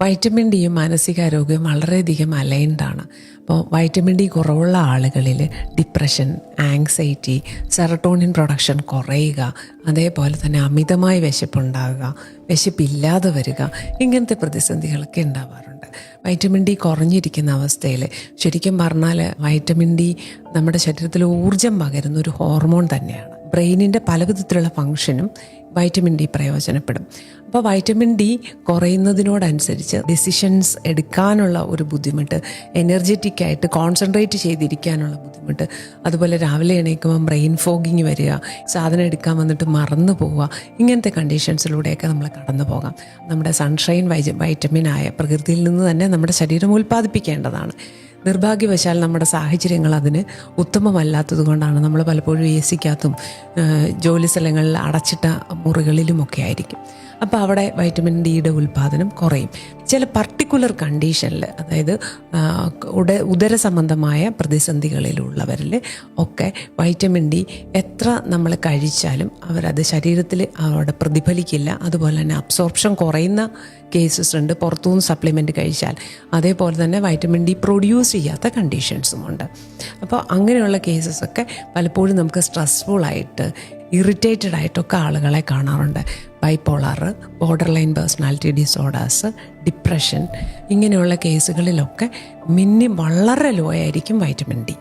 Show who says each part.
Speaker 1: Vitamin ഡിയും മാനസികാരോഗ്യവും വളരെയധികം അലൈൻഡാണ്. അപ്പോൾ വൈറ്റമിൻ ഡി കുറവുള്ള ആളുകളിൽ ഡിപ്രഷൻ, ആങ്സൈറ്റി, സെറട്ടോണിൻ പ്രൊഡക്ഷൻ കുറയുക, അതേപോലെ തന്നെ അമിതമായ വിശപ്പുണ്ടാകുക, വിശപ്പില്ലാതെ വരിക, ഇങ്ങനത്തെ പ്രതിസന്ധികളൊക്കെ ഉണ്ടാവാറുണ്ട്. വൈറ്റമിൻ ഡി കുറഞ്ഞിരിക്കുന്ന അവസ്ഥയിൽ ശരിക്കും പറഞ്ഞാൽ വൈറ്റമിൻ ഡി നമ്മുടെ ശരീരത്തിൽ ഊർജം പകരുന്ന ഒരു ഹോർമോൺ തന്നെയാണ്. ബ്രെയിനിൻ്റെ പലവിധത്തിലുള്ള ഫങ്ഷനും വൈറ്റമിൻ ഡി പ്രയോജനപ്പെടും. അപ്പോൾ വൈറ്റമിൻ ഡി കുറയുന്നതിനോടനുസരിച്ച് ഡിസിഷൻസ് എടുക്കാനുള്ള ഒരു ബുദ്ധിമുട്ട്, എനർജറ്റിക്കായിട്ട് കോൺസെൻട്രേറ്റ് ചെയ്തിരിക്കാനുള്ള ബുദ്ധിമുട്ട്, അതുപോലെ രാവിലെ എണീക്കുമ്പം ബ്രെയിൻ ഫോഗിങ് വരിക, സാധനം എടുക്കാൻ വന്നിട്ട് മറന്നു പോവുക, ഇങ്ങനത്തെ കണ്ടീഷൻസിലൂടെയൊക്കെ നമ്മൾ കടന്നു പോകാം. നമ്മുടെ സൺഷൈൻ വൈറ്റമിനായ പ്രകൃതിയിൽ നിന്ന് തന്നെ നമ്മുടെ ശരീരം ഉൽപ്പാദിപ്പിക്കേണ്ടതാണ്. നിർഭാഗ്യവശാൽ നമ്മുടെ സാഹചര്യങ്ങൾ അതിന് ഉത്തമമല്ലാത്തത് കൊണ്ടാണ് നമ്മൾ പലപ്പോഴും എ സിക്കകത്തും ജോലി സ്ഥലങ്ങളിൽ അടച്ചിട്ട മുറികളിലുമൊക്കെ ആയിരിക്കും. അപ്പോൾ അവിടെ വൈറ്റമിൻ ഡിയുടെ ഉൽപ്പാദനം കുറയും. ചില പർട്ടിക്കുലർ കണ്ടീഷനിൽ, അതായത് ഉദര സംബന്ധമായ പ്രതിസന്ധികളിലുള്ളവരിൽ ഒക്കെ വൈറ്റമിൻ ഡി എത്ര നമ്മൾ കഴിച്ചാലും അവരത് ശരീരത്തിൽ അവിടെ പ്രതിഫലിക്കില്ല. അതുപോലെ തന്നെ അബ്സോർപ്ഷൻ കുറയുന്ന കേസസ് ഉണ്ട് പുറത്തുനിന്ന് സപ്ലിമെൻറ്റ് കഴിച്ചാൽ. അതേപോലെ തന്നെ വൈറ്റമിൻ ഡി പ്രൊഡ്യൂസ് ചെയ്യാത്ത കണ്ടീഷൻസുമുണ്ട്. അപ്പോൾ അങ്ങനെയുള്ള കേസസൊക്കെ പലപ്പോഴും നമുക്ക് സ്ട്രെസ്ഫുള്ളായിട്ട്, ഇറിറ്റേറ്റഡ് ആയിട്ടൊക്കെ ആളുകളെ കാണാറുണ്ട്. Bipolar, border line personality disorders, depression, ഇങ്ങനെയുള്ള കേസുകളിലൊക്കെ വളരെ ലോ ആയിരിക്കും വൈറ്റമിൻ ഡി.